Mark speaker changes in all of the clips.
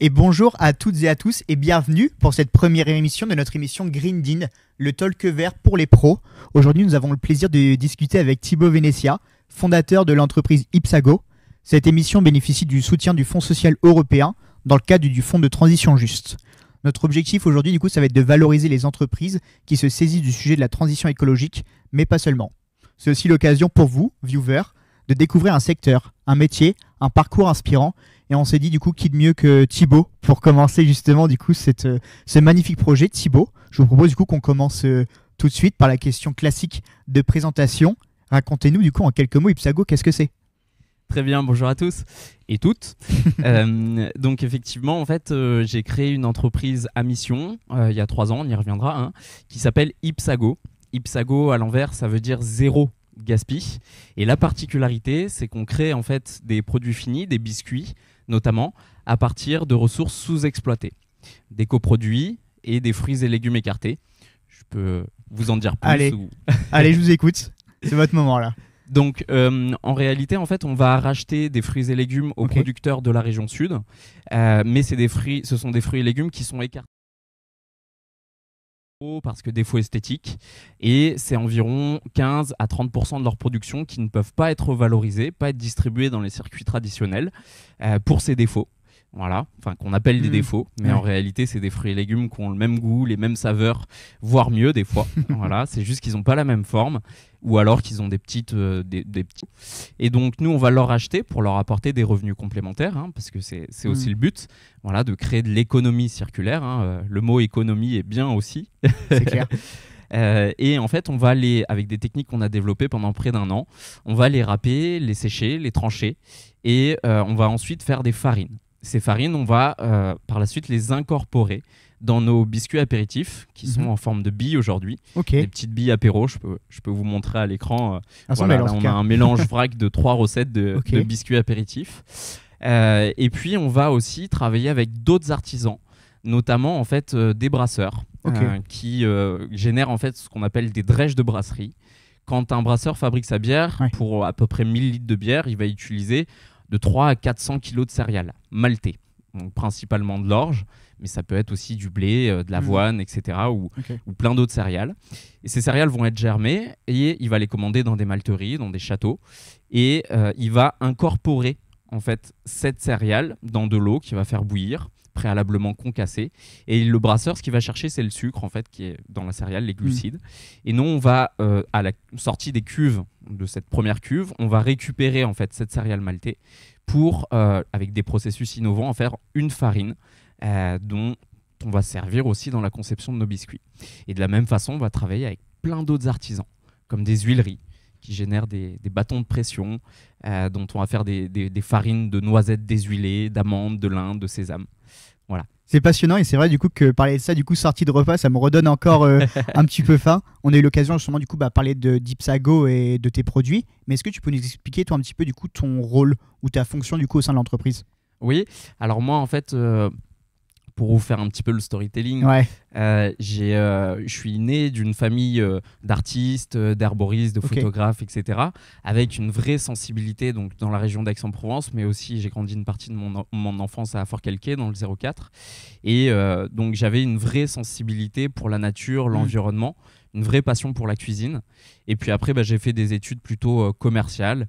Speaker 1: Et bonjour à toutes et à tous et bienvenue pour cette première émission de notre émission Green Dean, le talk vert pour les pros. Aujourd'hui, nous avons le plaisir de discuter avec Thibaut Venecia, fondateur de l'entreprise Ipsago. Cette émission bénéficie du soutien du Fonds social européen dans le cadre du Fonds de transition juste. Notre objectif aujourd'hui, ça va être de valoriser les entreprises qui se saisissent du sujet de la transition écologique, mais pas seulement. C'est aussi l'occasion pour vous, viewers, de découvrir un secteur, un métier, un parcours inspirant. Et on s'est dit qui de mieux que Thibaut pour commencer justement ce magnifique projet. Thibaut, je vous propose qu'on commence tout de suite par la question classique de présentation. Racontez-nous en quelques mots Ipsago, qu'est-ce que c'est ?
Speaker 2: Très bien, bonjour à tous et toutes. Donc effectivement, j'ai créé une entreprise à mission il y a 3 ans, on y reviendra, qui s'appelle Ipsago. Ipsago à l'envers, ça veut dire zéro gaspille. Et la particularité, c'est qu'on crée des produits finis, des biscuits notamment, à partir de ressources sous-exploitées, des coproduits et des fruits et légumes écartés. Je peux vous en dire plus.
Speaker 1: Allez, je vous écoute. C'est votre moment là.
Speaker 2: Donc, en réalité, on va racheter des fruits et légumes aux producteurs de la région sud, mais ce sont des fruits et légumes qui sont écartés parce que défaut esthétique, et c'est environ 15 à 30% de leur production qui ne peuvent pas être valorisés, pas être distribués dans les circuits traditionnels pour ces défauts. Voilà, qu'on appelle des défauts, mais en réalité, c'est des fruits et légumes qui ont le même goût, les mêmes saveurs, voire mieux des fois. Voilà, c'est juste qu'ils n'ont pas la même forme, ou alors qu'ils ont des petits. Et donc, nous, on va leur acheter pour leur apporter des revenus complémentaires, parce que c'est aussi le but, de créer de l'économie circulaire. Le mot économie est bien aussi.
Speaker 1: C'est clair.
Speaker 2: Et on va avec des techniques qu'on a développées pendant près d'1 an, on va les râper, les sécher, les trancher, et on va ensuite faire des farines. Ces farines, on va par la suite les incorporer dans nos biscuits apéritifs qui sont en forme de billes aujourd'hui. Des petites billes apéro, je peux vous montrer à l'écran. On a un mélange vrac de 3 recettes de biscuits apéritifs. Et puis, on va aussi travailler avec d'autres artisans, notamment des brasseurs qui génèrent ce qu'on appelle des drèches de brasserie. Quand un brasseur fabrique sa bière, pour à peu près 1000 litres de bière, il va utiliser de 3 à 400 kg de céréales maltais, donc principalement de l'orge, mais ça peut être aussi du blé, de l'avoine, etc. ou plein d'autres céréales. Et ces céréales vont être germées et il va les commander dans des malteries, dans des châteaux, et il va incorporer cette céréale dans de l'eau qui va faire bouillir, préalablement concassée. Et le brasseur, ce qu'il va chercher, c'est le sucre qui est dans la céréale, les glucides. Et nous, on va, à la sortie des cuves, de cette première cuve, on va récupérer cette céréale maltais pour, avec des processus innovants, en faire une farine dont on va servir aussi dans la conception de nos biscuits. Et de la même façon, on va travailler avec plein d'autres artisans, comme des huileries qui génèrent des bâtons de pression, dont on va faire des farines de noisettes déshuilées, d'amandes, de lin, de sésame. Voilà.
Speaker 1: C'est passionnant et c'est vrai que parler de ça sortie de repas, ça me redonne encore un petit peu faim. On a eu l'occasion justement parler d'Ipsago et de tes produits, mais est-ce que tu peux nous expliquer toi un petit peu ton rôle ou ta fonction au sein de l'entreprise ?
Speaker 2: Oui, alors moi pour vous faire un petit peu le storytelling, je suis né d'une famille d'artistes, d'herboristes, de photographes, etc., avec une vraie sensibilité dans la région d'Aix-en-Provence, mais aussi j'ai grandi une partie de mon enfance à Fort-Calquier, dans le 04. Et donc j'avais une vraie sensibilité pour la nature, l'environnement, une vraie passion pour la cuisine. Et puis après, j'ai fait des études plutôt commerciales.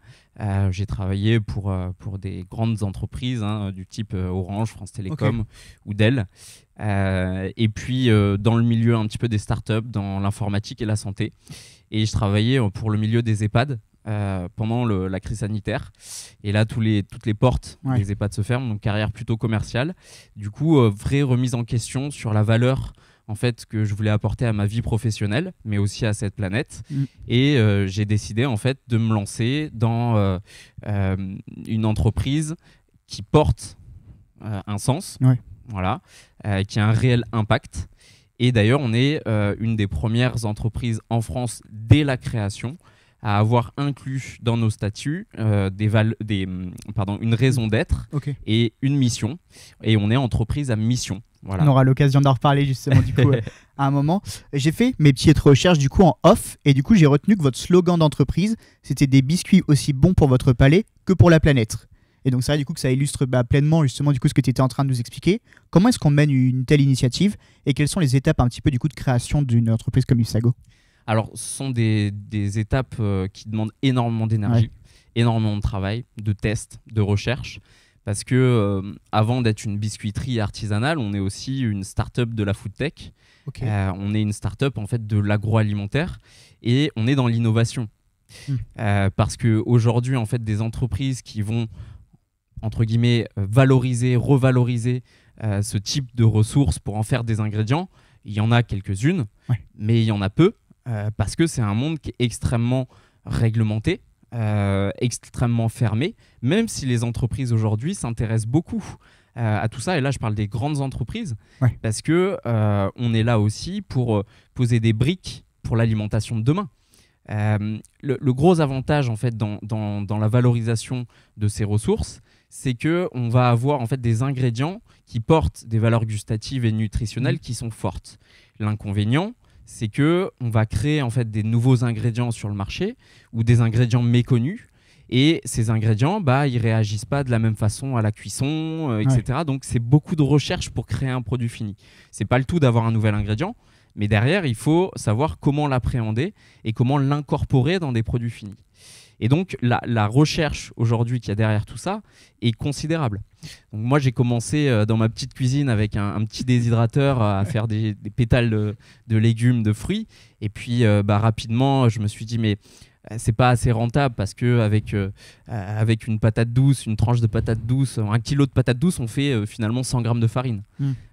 Speaker 2: J'ai travaillé pour des grandes entreprises du type Orange, France Télécom ou Dell. Et puis dans le milieu un petit peu des startups, dans l'informatique et la santé. Et je travaillais pour le milieu des EHPAD pendant la crise sanitaire. Et là, toutes les portes des EHPAD se ferment, donc carrière plutôt commerciale. Du coup, vraie remise en question sur la valeur que je voulais apporter à ma vie professionnelle, mais aussi à cette planète. Et j'ai décidé de me lancer dans une entreprise qui porte un sens, qui a un réel impact. Et d'ailleurs, on est une des premières entreprises en France dès la création à avoir inclus dans nos statuts une raison d'être et une mission. Et on est entreprise à mission. Voilà.
Speaker 1: On aura l'occasion d'en reparler justement à un moment. J'ai fait mes petites recherches en off et j'ai retenu que votre slogan d'entreprise, c'était des biscuits aussi bons pour votre palais que pour la planète. Et donc c'est vrai du coup que ça illustre pleinement justement du coup ce que tu étais en train de nous expliquer. Comment est-ce qu'on mène une telle initiative et quelles sont les étapes un petit peu du coup de création d'une entreprise comme Ipsago?
Speaker 2: Alors, ce sont des étapes qui demandent énormément d'énergie, énormément de travail, de tests, de recherche. Parce que avant d'être une biscuiterie artisanale, on est aussi une start-up de la food tech.
Speaker 1: Ok.
Speaker 2: On est une start-up en fait de l'agroalimentaire et on est dans l'innovation. Parce qu'aujourd'hui, en fait, des entreprises qui vont, entre guillemets, valoriser, revaloriser ce type de ressources pour en faire des ingrédients, il y en a quelques-unes, mais il y en a peu, parce que c'est un monde qui est extrêmement réglementé, extrêmement fermé, même si les entreprises aujourd'hui s'intéressent beaucoup à tout ça. Et là, je parle des grandes entreprises, parce que on est là aussi pour poser des briques pour l'alimentation de demain. Le gros avantage en fait dans la valorisation de ces ressources, c'est qu'on va avoir en fait des ingrédients qui portent des valeurs gustatives et nutritionnelles qui sont fortes. L'inconvénient, c'est que on va créer en fait des nouveaux ingrédients sur le marché ou des ingrédients méconnus, et ces ingrédients, ils réagissent pas de la même façon à la cuisson, etc. Donc c'est beaucoup de recherche pour créer un produit fini. C'est pas le tout d'avoir un nouvel ingrédient, mais derrière il faut savoir comment l'appréhender et comment l'incorporer dans des produits finis. Et donc la recherche aujourd'hui qu'il y a derrière tout ça est considérable. Donc moi j'ai commencé dans ma petite cuisine avec un petit déshydrateur à faire des pétales de légumes, de fruits. Et puis rapidement je me suis dit mais c'est pas assez rentable parce que avec une patate douce, une tranche de patate douce, 1 kilo de patate douce, on fait finalement 100 grammes de farine.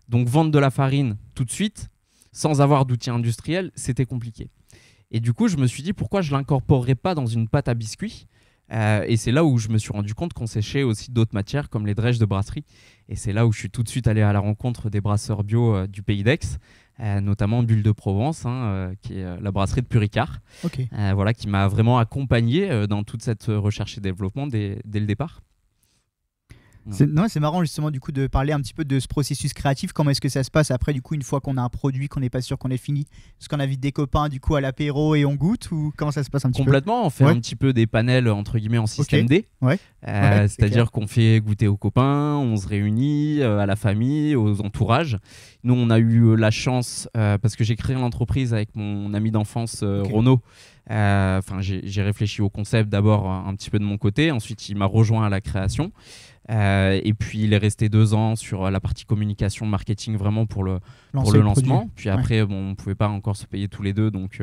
Speaker 2: Donc vendre de la farine tout de suite sans avoir d'outils industriels, c'était compliqué. Et du coup, je me suis dit pourquoi je ne l'incorporerais pas dans une pâte à biscuits. Et c'est là où je me suis rendu compte qu'on séchait aussi d'autres matières comme les drèches de brasserie. Et c'est là où je suis tout de suite allé à la rencontre des brasseurs bio du Pays d'Aix, notamment Bulle de Provence, qui est la brasserie de Puricard, qui m'a vraiment accompagné dans toute cette recherche et développement dès le départ.
Speaker 1: C'est marrant justement du coup de parler un petit peu de ce processus créatif. Comment est-ce que ça se passe après du coup une fois qu'on a un produit qu'on n'est pas sûr qu'on ait fini? Est-ce qu'on invite des copains du coup à l'apéro et on goûte, ou comment ça se passe un petit peu?
Speaker 2: Complètement, on fait un petit peu des panels entre guillemets en système D. C'est-à-dire qu'on fait goûter aux copains, on se réunit à la famille, aux entourages. Nous on a eu la chance parce que j'ai créé l'entreprise avec mon ami d'enfance Renaud. J'ai réfléchi au concept d'abord un petit peu de mon côté, ensuite il m'a rejoint à la création. Et puis il est resté 2 ans sur la partie communication, marketing vraiment pour le lancement. Puis après, on ne pouvait pas encore se payer tous les deux, donc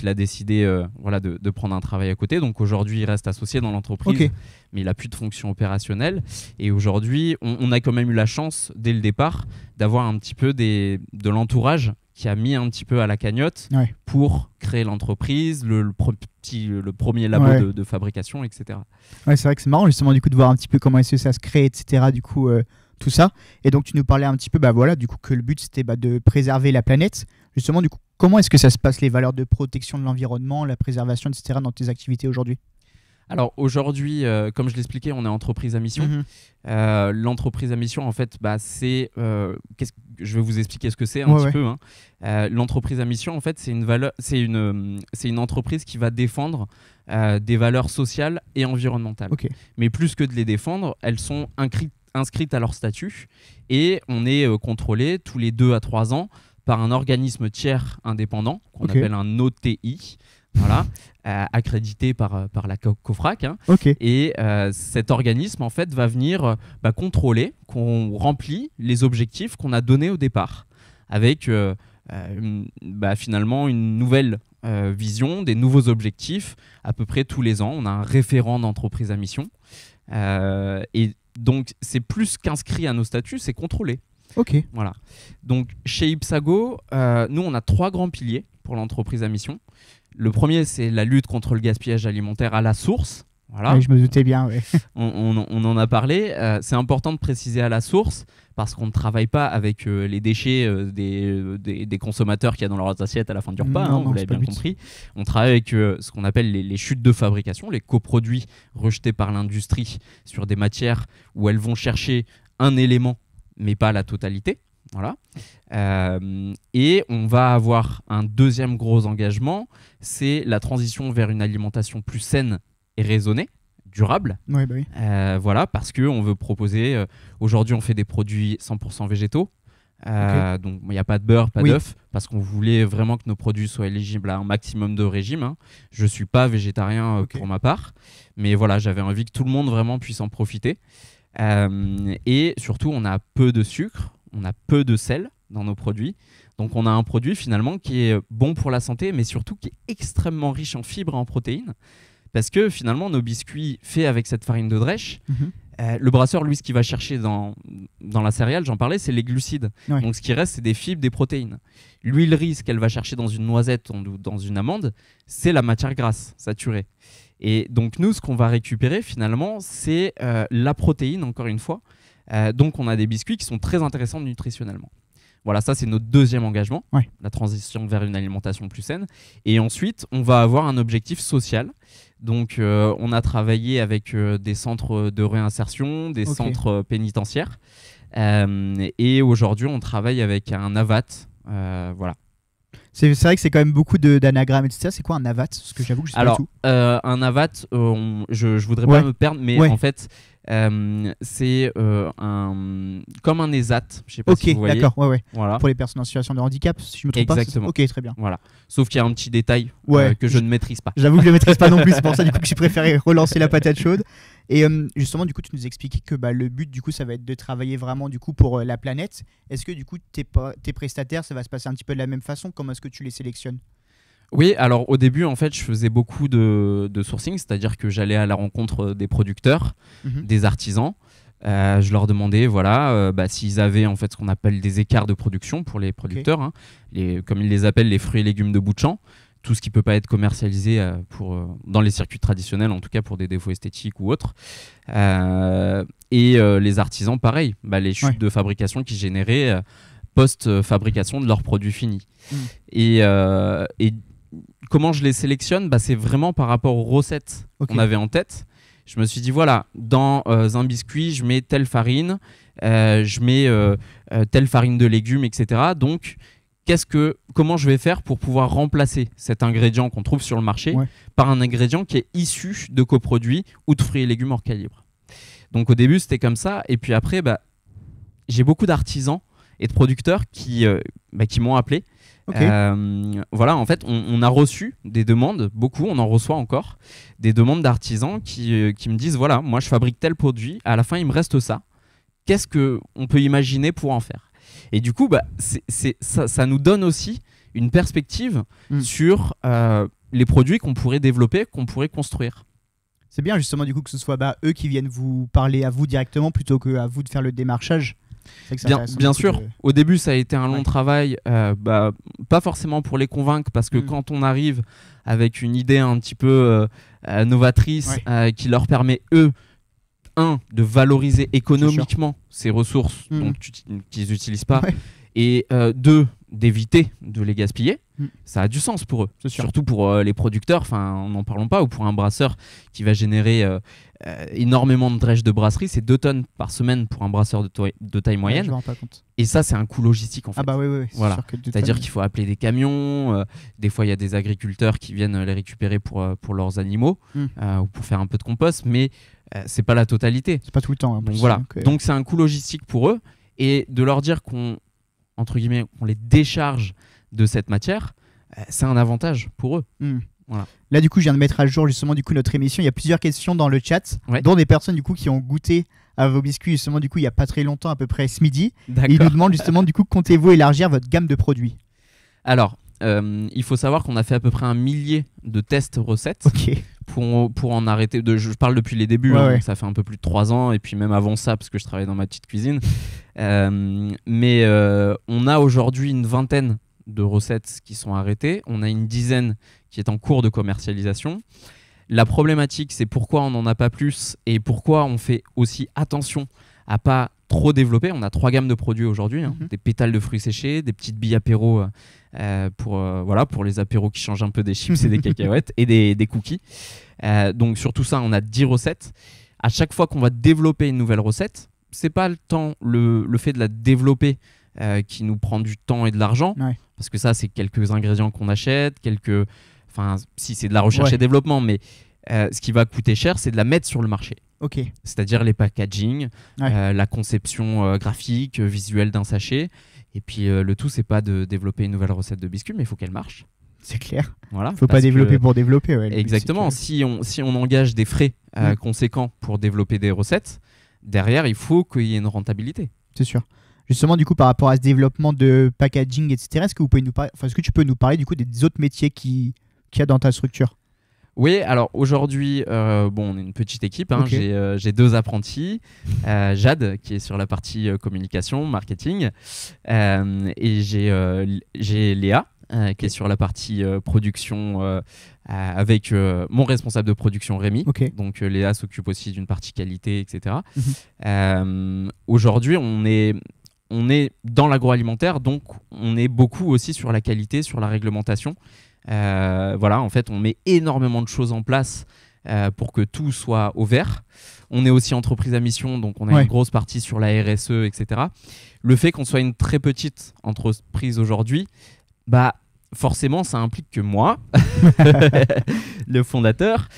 Speaker 2: il a décidé de prendre un travail à côté. Donc aujourd'hui, il reste associé dans l'entreprise, mais il n'a plus de fonction opérationnelle. Et aujourd'hui, on a quand même eu la chance, dès le départ, d'avoir un petit peu de l'entourage qui a mis un petit peu à la cagnotte pour créer l'entreprise, le premier labo de fabrication, etc.
Speaker 1: C'est vrai que c'est marrant justement du coup de voir un petit peu comment est-ce que ça se crée, etc. Du coup, tout ça. Et donc tu nous parlais un petit peu du coup que le but c'était de préserver la planète. Justement, du coup, comment est-ce que ça se passe, les valeurs de protection de l'environnement, la préservation, etc. dans tes activités aujourd'hui?
Speaker 2: Alors aujourd'hui, comme je l'expliquais, on est entreprise à mission. L'entreprise à mission, en fait, c'est... je vais vous expliquer ce que c'est un petit peu. L'entreprise à mission, en fait, c'est une entreprise qui va défendre des valeurs sociales et environnementales. Mais plus que de les défendre, elles sont inscrites à leur statut et on est contrôlé tous les 2 à 3 ans par un organisme tiers indépendant qu'on appelle un OTI. Accrédité par la COFRAC. Et cet organisme en fait va venir contrôler qu'on remplit les objectifs qu'on a donnés au départ, avec finalement une nouvelle vision, des nouveaux objectifs à peu près tous les ans. On a un référent d'entreprise à mission, et donc c'est plus qu'inscrit à nos statuts, c'est contrôlé. Donc chez Ipsago, nous on a 3 grands piliers pour l'entreprise à mission. Le premier, c'est la lutte contre le gaspillage alimentaire à la source.
Speaker 1: Je me doutais bien.
Speaker 2: On en a parlé. C'est important de préciser à la source parce qu'on ne travaille pas avec les déchets des consommateurs qu'il y a dans leurs assiettes à la fin du repas. Vous l'avez bien compris. On travaille avec ce qu'on appelle les chutes de fabrication, les coproduits rejetés par l'industrie sur des matières où elles vont chercher un élément, mais pas la totalité. Et on va avoir un deuxième gros engagement, c'est la transition vers une alimentation plus saine et raisonnée. durable.
Speaker 1: Ouais, bah oui.
Speaker 2: Voilà, parce qu'on veut proposer. Aujourd'hui, on fait des produits 100% végétaux. Donc, il n'y a pas de beurre, pas d'œuf, parce qu'on voulait vraiment que nos produits soient éligibles à un maximum de régimes. Hein. Je ne suis pas végétarien pour ma part, mais voilà, j'avais envie que tout le monde vraiment puisse en profiter. Et surtout, on a peu de sucre, on a peu de sel dans nos produits. Donc, on a un produit finalement qui est bon pour la santé, mais surtout qui est extrêmement riche en fibres et en protéines. Parce que finalement, nos biscuits faits avec cette farine de drèche, le brasseur, lui, ce qu'il va chercher dans la céréale, j'en parlais, c'est les glucides. Ouais. Donc, ce qui reste, c'est des fibres, des protéines. L'huilerie, ce qu'elle va chercher dans une noisette ou dans une amande, c'est la matière grasse saturée. Et donc, nous, ce qu'on va récupérer, finalement, c'est la protéine, encore une fois. Donc, on a des biscuits qui sont très intéressants nutritionnellement. Voilà, ça, c'est notre deuxième engagement, la transition vers une alimentation plus saine. Et ensuite, on va avoir un objectif social. Donc, on a travaillé avec des centres de réinsertion, des centres pénitentiaires. Et aujourd'hui, on travaille avec un AVAT. Voilà.
Speaker 1: C'est vrai que c'est quand même beaucoup d'anagrammes, etc. C'est quoi un AVAT? Parce que j'avoue que je sais pas tout.
Speaker 2: Un AVAT, je voudrais pas me perdre, mais en fait, c'est comme un ESAT. Je sais pas si vous voyez.
Speaker 1: D'accord, voilà. Pour les personnes en situation de handicap, si je me trompe pas.
Speaker 2: Exactement.
Speaker 1: Ok, très bien.
Speaker 2: Voilà. Sauf qu'il y a un petit détail que je ne maîtrise pas.
Speaker 1: J'avoue que je ne le maîtrise pas non plus, c'est pour ça du coup que j'ai préféré relancer la patate chaude. Et justement, du coup, tu nous expliquais que le but, du coup, ça va être de travailler vraiment du coup pour la planète. Est-ce que du coup, tes prestataires, ça va se passer un petit peu de la même façon? Comment est-ce que tu les sélectionnes?
Speaker 2: Oui, alors au début, en fait, je faisais beaucoup de sourcing, c'est-à-dire que j'allais à la rencontre des producteurs, des artisans. Je leur demandais s'ils avaient en fait ce qu'on appelle des écarts de production pour les producteurs, hein, comme ils les appellent, les fruits et légumes de bout de champ. Tout ce qui ne peut pas être commercialisé dans les circuits traditionnels, en tout cas pour des défauts esthétiques ou autres. Et les artisans, pareil, les chutes de fabrication qui généraient post-fabrication de leurs produits finis. Et comment je les sélectionne? C'est vraiment par rapport aux recettes qu'on avait en tête. Je me suis dit, voilà, dans un biscuit, je mets telle farine, je mets telle farine de légumes, etc. Donc, comment je vais faire pour pouvoir remplacer cet ingrédient qu'on trouve sur le marché par un ingrédient qui est issu de coproduits ou de fruits et légumes hors calibre. Donc au début, c'était comme ça. Et puis après, j'ai beaucoup d'artisans et de producteurs qui m'ont appelé. Voilà, en fait, on a reçu des demandes, beaucoup, on en reçoit encore, des demandes d'artisans qui me disent, voilà, moi je fabrique tel produit, à la fin il me reste ça. Qu'est-ce qu'on peut imaginer pour en faire? Et du coup, ça nous donne aussi une perspective sur les produits qu'on pourrait développer, qu'on pourrait construire.
Speaker 1: C'est bien justement du coup que ce soit eux qui viennent vous parler à vous directement plutôt qu'à vous de faire le démarchage.
Speaker 2: Bien sûr, au début ça a été un long travail, pas forcément pour les convaincre, parce que quand on arrive avec une idée un petit peu novatrice qui leur permet de valoriser économiquement ces ressources qu'ils n'utilisent pas, et d'éviter de les gaspiller, ça a du sens pour eux. Surtout pour les producteurs, n'en parlons pas, ou pour un brasseur qui va générer énormément de drèches de brasserie, c'est 2 tonnes par semaine pour un brasseur de taille moyenne.
Speaker 1: Je me rends pas compte.
Speaker 2: Et ça, c'est un coût logistique en fait.
Speaker 1: Voilà.
Speaker 2: C'est-à-dire qu'il faut appeler des camions, des fois il y a des agriculteurs qui viennent les récupérer pour leurs animaux, ou pour faire un peu de compost, mais c'est pas la totalité.
Speaker 1: C'est pas tout le temps.
Speaker 2: Donc voilà. Donc c'est un coût logistique pour eux, et de leur dire qu'on les décharge de cette matière, c'est un avantage pour eux. Voilà.
Speaker 1: Là, du coup, je viens de mettre à jour justement du coup notre émission. Il y a plusieurs questions dans le chat, dont des personnes du coup qui ont goûté à vos biscuits justement du coup il y a pas très longtemps, à peu près ce midi. Ils nous demandent justement du coup, comptez-vous élargir votre gamme de produits?
Speaker 2: Alors, il faut savoir qu'on a fait à peu près 1 millier de tests recettes pour en arrêter. Je parle depuis les débuts, ça fait un peu plus de 3 ans, et puis même avant ça, parce que je travaillais dans ma petite cuisine. Mais on a aujourd'hui une vingtaine de recettes qui sont arrêtées. On a une dizaine qui est en cours de commercialisation. La problématique, c'est pourquoi on n'en a pas plus et pourquoi on fait aussi attention à pas trop développer. On a 3 gammes de produits aujourd'hui, des pétales de fruits séchés, des petites billes apéro pour les apéros qui changent un peu des chips et des cacahuètes, et des cookies. Donc sur tout ça, on a 10 recettes. À chaque fois qu'on va développer une nouvelle recette, c'est pas le fait de la développer qui nous prend du temps et de l'argent, parce que ça, c'est quelques ingrédients qu'on achète, si c'est de la recherche et développement, mais Ce qui va coûter cher, c'est de la mettre sur le marché.
Speaker 1: Ok.
Speaker 2: C'est-à-dire les packaging,
Speaker 1: Ouais.
Speaker 2: la conception graphique, visuelle d'un sachet. Et puis le tout, c'est pas de développer une nouvelle recette de biscuits, mais il faut qu'elle marche.
Speaker 1: C'est clair.
Speaker 2: Voilà,
Speaker 1: Faut pas
Speaker 2: parce
Speaker 1: développer
Speaker 2: que-
Speaker 1: pour développer. Ouais, le but,
Speaker 2: Exactement.
Speaker 1: c'est que-
Speaker 2: Si on engage des frais conséquents pour développer des recettes, derrière, il faut qu'il y ait une rentabilité.
Speaker 1: C'est sûr. Justement, du coup, par rapport à ce développement de packaging, etc., est-ce que vous pouvez nous parler, enfin, est-ce que tu peux nous parler du coup des autres métiers qu'il y a dans ta structure?
Speaker 2: Oui, alors aujourd'hui, on est une petite équipe. Hein.
Speaker 1: Ok.
Speaker 2: J'ai 2 apprentis. Jade, qui est sur la partie communication, marketing. Et j'ai Léa, qui est sur la partie production, avec mon responsable de production, Rémi.
Speaker 1: Ok.
Speaker 2: Donc Léa s'occupe aussi d'une partie qualité, etc.
Speaker 1: Mhm.
Speaker 2: Aujourd'hui, on est dans l'agroalimentaire, donc on est beaucoup aussi sur la qualité, sur la réglementation. Voilà, en fait, on met énormément de choses en place pour que tout soit au vert. On est aussi entreprise à mission, donc on a
Speaker 1: Ouais.
Speaker 2: une grosse partie sur la RSE, etc. Le fait qu'on soit une très petite entreprise aujourd'hui, bah forcément, ça implique que moi, le fondateur,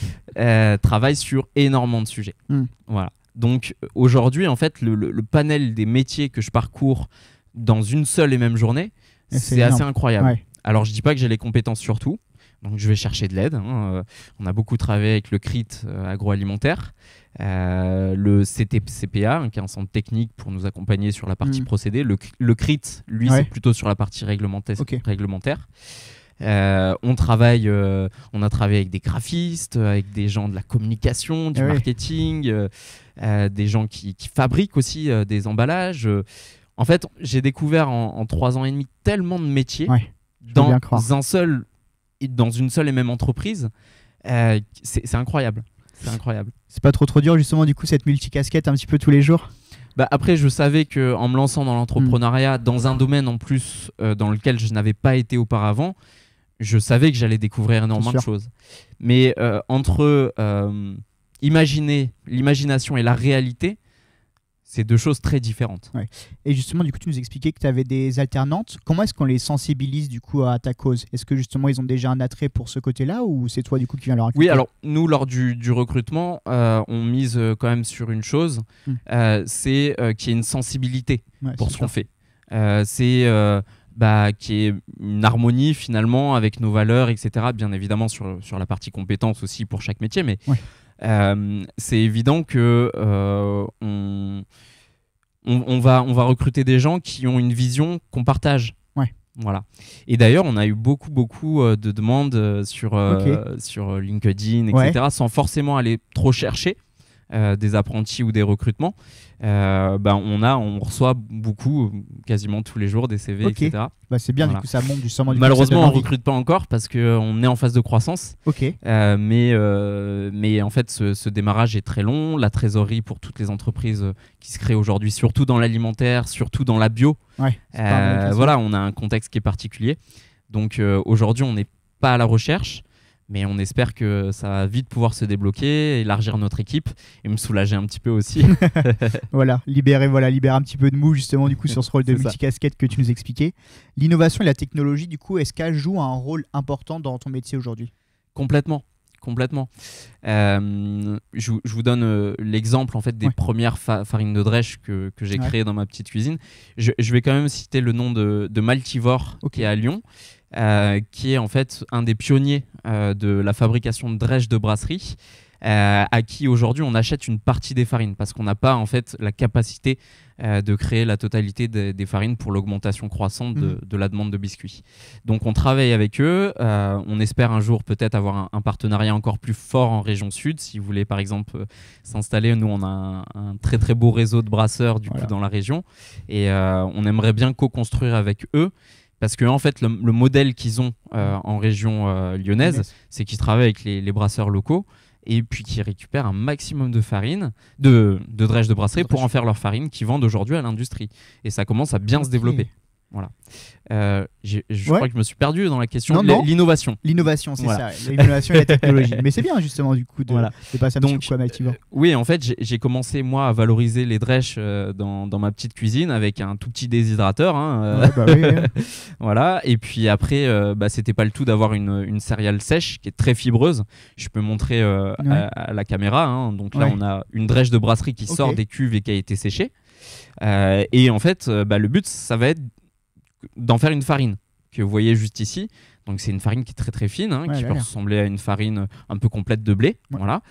Speaker 2: travaille sur énormément de sujets.
Speaker 1: Mm.
Speaker 2: Voilà. Donc aujourd'hui, en fait, le panel des métiers que je parcours dans une seule et même journée,
Speaker 1: Et c'est
Speaker 2: c'est assez
Speaker 1: énorme.
Speaker 2: incroyable.
Speaker 1: Ouais.
Speaker 2: Alors, je dis pas que j'ai les compétences sur tout, donc je vais chercher de l'aide. On a beaucoup travaillé avec le CRIT agroalimentaire, le CPA, qui est un centre technique pour nous accompagner sur la partie procédé. Le CRIT, lui,
Speaker 1: Ouais.
Speaker 2: c'est plutôt sur la partie réglementaire.
Speaker 1: Ok.
Speaker 2: On a travaillé avec des graphistes, avec des gens de la communication, du
Speaker 1: Ah ouais.
Speaker 2: marketing, des gens qui fabriquent aussi des emballages. En fait, j'ai découvert en 3 ans et demi tellement de métiers
Speaker 1: Ouais. Je veux bien croire.
Speaker 2: dans une seule et même entreprise. C'est incroyable. C'est incroyable.
Speaker 1: C'est pas trop dur justement du coup cette multicasquette un petit peu tous les jours?
Speaker 2: Bah après, je savais qu'en me lançant dans l'entrepreneuriat, dans un domaine en plus dans lequel je n'avais pas été auparavant, je savais que j'allais découvrir énormément de choses. Mais entre l'imagination et la réalité, c'est 2 choses très différentes.
Speaker 1: Ouais. Et justement, du coup, tu nous expliquais que tu avais des alternantes. Comment est-ce qu'on les sensibilise du coup à ta cause? Est-ce que justement ils ont déjà un attrait pour ce côté-là ou c'est toi du coup qui viens leur raconter?
Speaker 2: Oui, alors nous, lors du recrutement, on mise quand même sur une chose, c'est qu'il y ait une sensibilité pour ce qu'on fait. C'est qu'il y ait une harmonie finalement avec nos valeurs, etc. Bien évidemment sur la partie compétences aussi pour chaque métier, mais c'est évident que on va recruter des gens qui ont une vision qu'on partage.
Speaker 1: Ouais.
Speaker 2: Voilà. Et d'ailleurs, on a eu beaucoup de demandes sur LinkedIn, etc., sans forcément aller trop chercher des apprentis ou des recrutements. On reçoit beaucoup, quasiment tous les jours, des CV, etc.
Speaker 1: Bah, c'est bien,
Speaker 2: Voilà.
Speaker 1: du coup, ça monte justement.
Speaker 2: Malheureusement, on ne recrute pas encore parce qu'on est en phase de croissance.
Speaker 1: Ok.
Speaker 2: Mais en fait, ce démarrage est très long. La trésorerie pour toutes les entreprises qui se créent aujourd'hui, surtout dans l'alimentaire, surtout dans la bio,
Speaker 1: Ouais, c'est pas mal,
Speaker 2: voilà, on a un contexte qui est particulier. Donc aujourd'hui, on n'est pas à la recherche, mais on espère que ça va vite pouvoir se débloquer, élargir notre équipe et me soulager un petit peu aussi.
Speaker 1: Voilà, libérer un petit peu de mou justement du coup sur ce rôle de multicasquette que tu nous expliquais. L'innovation et la technologie, du coup, est-ce qu'elle joue un rôle important dans ton métier aujourd'hui?
Speaker 2: Complètement. Je vous donne l'exemple en fait des premières farines de drèche que j'ai créées dans ma petite cuisine. Je vais quand même citer le nom de Maltivore, qui est à Lyon, qui est en fait un des pionniers de la fabrication de drèche de brasserie, à qui aujourd'hui on achète une partie des farines parce qu'on n'a pas en fait la capacité de créer la totalité des farines pour l'augmentation croissante de la demande de biscuits. Donc on travaille avec eux, on espère un jour peut-être avoir un partenariat encore plus fort en région sud. Si vous voulez par exemple s'installer, nous on a un très très beau réseau de brasseurs coup dans la région et on aimerait bien co-construire avec eux. Parce que en fait, le modèle qu'ils ont en région lyonnaise, c'est qu'ils travaillent avec les brasseurs locaux et puis qu'ils récupèrent un maximum de farine, de drèche de brasserie pour en faire leur farine qu'ils vendent aujourd'hui à l'industrie. Et ça commence à bien se développer. Voilà. Je crois que je me suis perdu dans la question.
Speaker 1: Non.
Speaker 2: L'innovation.
Speaker 1: L'innovation, c'est
Speaker 2: voilà.
Speaker 1: ça. L'innovation et la technologie. Mais c'est bien justement du coup de passer un petit coup comme activant.
Speaker 2: Oui, en fait, j'ai commencé moi à valoriser les drèches dans ma petite cuisine avec un tout petit déshydrateur. Voilà. Et puis après, c'était pas le tout d'avoir une céréale sèche qui est très fibreuse. Je peux montrer à la caméra. Hein. Donc là, on a une drèche de brasserie qui sort des cuves et qui a été séchée. Et en fait, le but, ça va être d'en faire une farine que vous voyez juste ici. Donc c'est une farine qui est très très fine, qui peut ressembler à une farine un peu complète de blé. Voilà.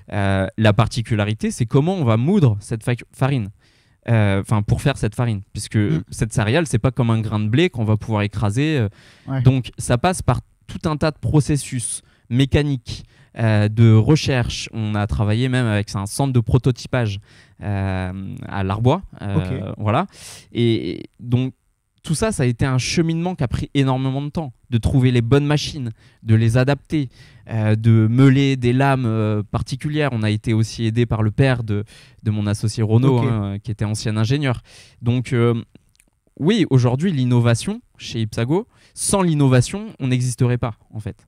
Speaker 2: La particularité, c'est comment on va moudre cette farine. Pour faire cette farine, puisque cette céréale, c'est pas comme un grain de blé qu'on va pouvoir écraser. Donc ça passe par tout un tas de processus mécaniques, de recherche. On a travaillé même avec un centre de prototypage à l'Arbois. Voilà. Et donc tout ça, ça a été un cheminement qui a pris énormément de temps, de trouver les bonnes machines, de les adapter, de meuler des lames particulières. On a été aussi aidé par le père de mon associé Renaud, qui était ancien ingénieur. Donc oui, aujourd'hui, l'innovation chez Ipsago, sans l'innovation, on n'existerait pas, en fait.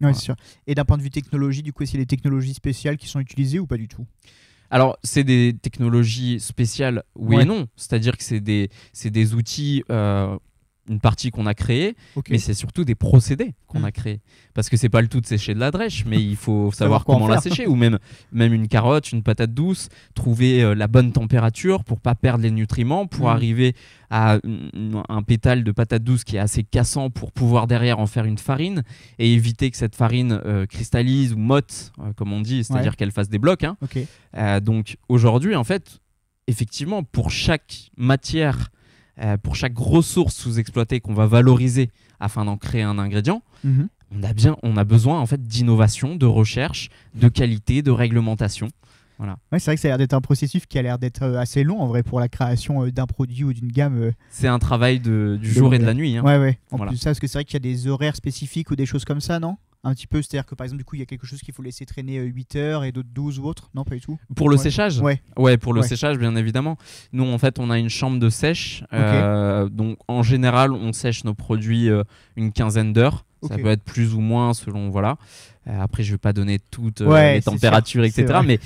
Speaker 1: Ouais, c'est sûr. Et d'un point de vue technologie, du coup, est-ce qu'il y a des technologies spéciales qui sont utilisées ou pas du tout ?
Speaker 2: Alors, c'est des technologies spéciales, oui et non. C'est-à-dire que c'est des outils, une partie qu'on a créée, mais c'est surtout des procédés qu'on a créés. Parce que c'est pas le tout de sécher de la drèche, mais il faut savoir comment la sécher. Ou même une carotte, une patate douce, trouver la bonne température pour pas perdre les nutriments, pour arriver à un pétale de patate douce qui est assez cassant pour pouvoir derrière en faire une farine et éviter que cette farine cristallise ou motte, comme on dit, c'est-à-dire qu'elle fasse des blocs. Donc aujourd'hui, en fait, effectivement, pour chaque matière, pour chaque ressource sous-exploitée qu'on va valoriser afin d'en créer un ingrédient, on a besoin en fait d'innovation, de recherche, de qualité, de réglementation. Voilà.
Speaker 1: Ouais, c'est vrai que ça a l'air d'être un processus qui a l'air d'être assez long en vrai pour la création d'un produit ou d'une gamme.
Speaker 2: C'est un travail du jour et de la nuit.
Speaker 1: En plus de ça, parce que c'est vrai qu'il y a des horaires spécifiques ou des choses comme ça, non ? Un petit peu, c'est-à-dire que par exemple, du coup, il y a quelque chose qu'il faut laisser traîner 8 heures et d'autres 12 ou autre. Non, pas du tout.
Speaker 2: Pour le séchage ? Ouais, pour le séchage, bien évidemment. Nous, en fait, on a une chambre de sèche. Donc, en général, on sèche nos produits une quinzaine d'heures. Ça peut être plus ou moins selon, voilà. Après, je ne vais pas donner toutes les températures, etc. Mais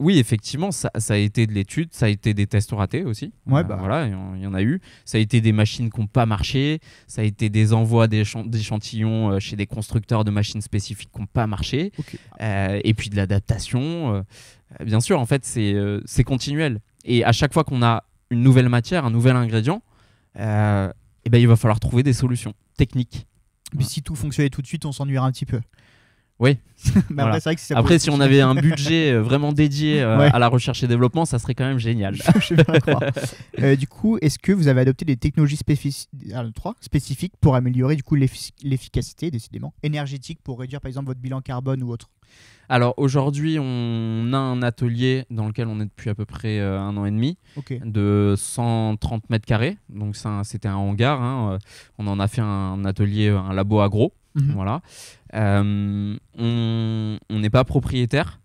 Speaker 2: oui, effectivement, ça a été de l'étude, ça a été des tests ratés aussi. Voilà, il y en a eu. Ça a été des machines qui n'ont pas marché. Ça a été des envois d'échantillons chez des constructeurs de machines spécifiques qui n'ont pas marché. Et puis de l'adaptation. Bien sûr, en fait, c'est continuel. Et à chaque fois qu'on a une nouvelle matière, un nouvel ingrédient, il va falloir trouver des solutions techniques.
Speaker 1: Mais si tout fonctionnait tout de suite, on s'ennuierait un petit peu.
Speaker 2: Oui.
Speaker 1: Mais après, c'est vrai que
Speaker 2: après si on avait un budget vraiment dédié à la recherche et développement, ça serait quand même génial.
Speaker 1: Je vais pas croire. Du coup, est-ce que vous avez adopté des technologies spécifiques pour améliorer du coup l'efficacité, décidément, énergétique, pour réduire par exemple votre bilan carbone ou autre ?
Speaker 2: Alors aujourd'hui, on a un atelier dans lequel on est depuis à peu près 1 an et demi, de 130 mètres carrés. Donc c'était un hangar. On en a fait un atelier, un labo agro. Voilà. On n'est pas propriétaire.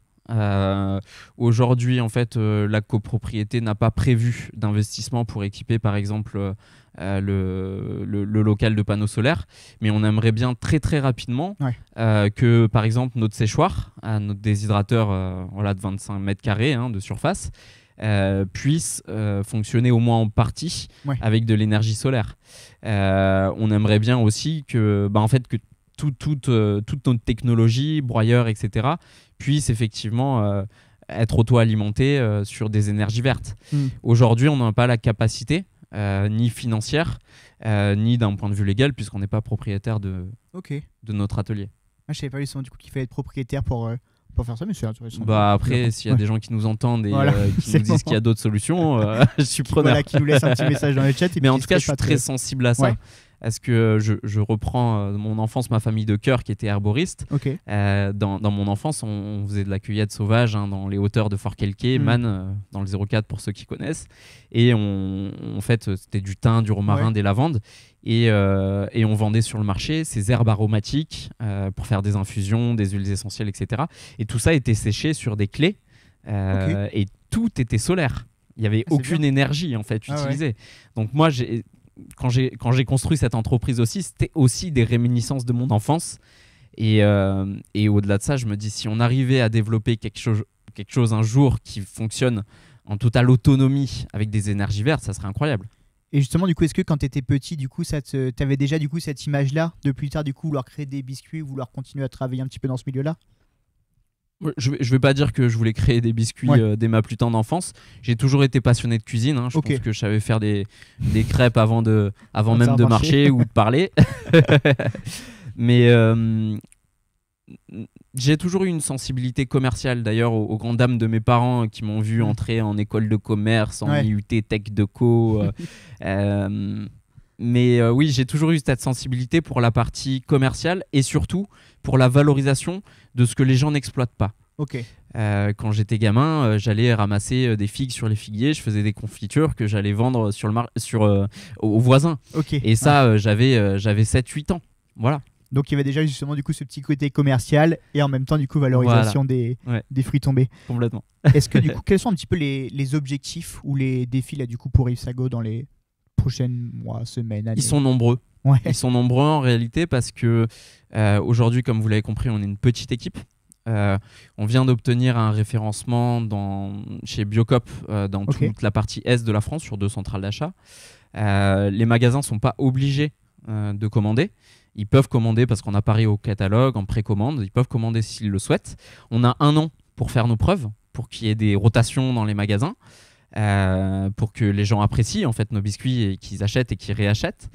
Speaker 2: Aujourd'hui, en fait, la copropriété n'a pas prévu d'investissement pour équiper, par exemple, le local de panneaux solaires, mais on aimerait bien très très rapidement que, par exemple, notre séchoir, notre déshydrateur de 25 mètres carrés de surface, puisse fonctionner au moins en partie avec de l'énergie solaire. On aimerait bien aussi que, en fait, que toute notre technologie, broyeur, etc., puisse effectivement être auto-alimentée sur des énergies vertes. Aujourd'hui, on n'a pas la capacité, ni financière, ni d'un point de vue légal, puisqu'on n'est pas propriétaire de notre atelier.
Speaker 1: Je ne savais pas justement du coup qu'il fallait être propriétaire pour faire ça, mais c'est intéressant.
Speaker 2: Après, s'il y a des gens qui nous entendent et qui nous disent qu'il y a d'autres solutions, je suis preneur.
Speaker 1: Qui nous laissent un petit message dans le chat.
Speaker 2: Mais en tout cas, je suis très sensible à ça. Est-ce que je reprends mon enfance, ma famille de cœur qui était herboriste. Dans mon enfance, on faisait de la cueillette sauvage dans les hauteurs de Fort-Quelquier, Man, dans le 04 pour ceux qui connaissent. Et en fait, c'était du thym, du romarin, des lavandes. Et on vendait sur le marché ces herbes aromatiques pour faire des infusions, des huiles essentielles, etc. Et tout ça était séché sur des clés et tout était solaire. Il n'y avait aucune énergie en fait utilisée. Donc moi, quand j'ai construit cette entreprise aussi, c'était aussi des réminiscences de mon enfance. Et au-delà de ça, je me dis, si on arrivait à développer quelque chose un jour qui fonctionne en totale autonomie avec des énergies vertes, ça serait incroyable.
Speaker 1: Et justement, du coup, est-ce que quand tu étais petit, du coup, t'avais déjà du coup cette image-là de plus tard, du coup, vouloir créer des biscuits, vouloir continuer à travailler un petit peu dans ce milieu-là?
Speaker 2: Je vais pas dire que je voulais créer des biscuits dès ma plus tendre enfance. J'ai toujours été passionné de cuisine. Je pense que je savais faire des crêpes avant même de marcher ou de parler. Mais j'ai toujours eu une sensibilité commerciale. D'ailleurs, aux grandes dames de mes parents qui m'ont vu entrer en école de commerce, en IUT Tech de Co. Mais oui, j'ai toujours eu cette sensibilité pour la partie commerciale et surtout pour la valorisation de ce que les gens n'exploitent pas. Quand j'étais gamin, j'allais ramasser des figues sur les figuiers, je faisais des confitures que j'allais vendre aux voisins. Et ça, j'avais 7-8 ans. Voilà.
Speaker 1: Donc il y avait déjà justement du coup ce petit côté commercial et en même temps du coup valorisation des fruits tombés.
Speaker 2: Complètement.
Speaker 1: Est-ce que du coup quels sont un petit peu les objectifs ou les défis là du coup pour Ipsago dans les prochaines mois, semaines, années?
Speaker 2: Ils sont nombreux. Ils sont nombreux en réalité parce que aujourd'hui, comme vous l'avez compris, on est une petite équipe. On vient d'obtenir un référencement chez Biocop dans toute la partie est de la France sur 2 centrales d'achat. Les magasins ne sont pas obligés de commander. Ils peuvent commander parce qu'on apparaît au catalogue, en précommande. Ils peuvent commander s'ils le souhaitent. On a 1 an pour faire nos preuves, pour qu'il y ait des rotations dans les magasins, pour que les gens apprécient en fait nos biscuits et qu'ils achètent et qu'ils réachètent.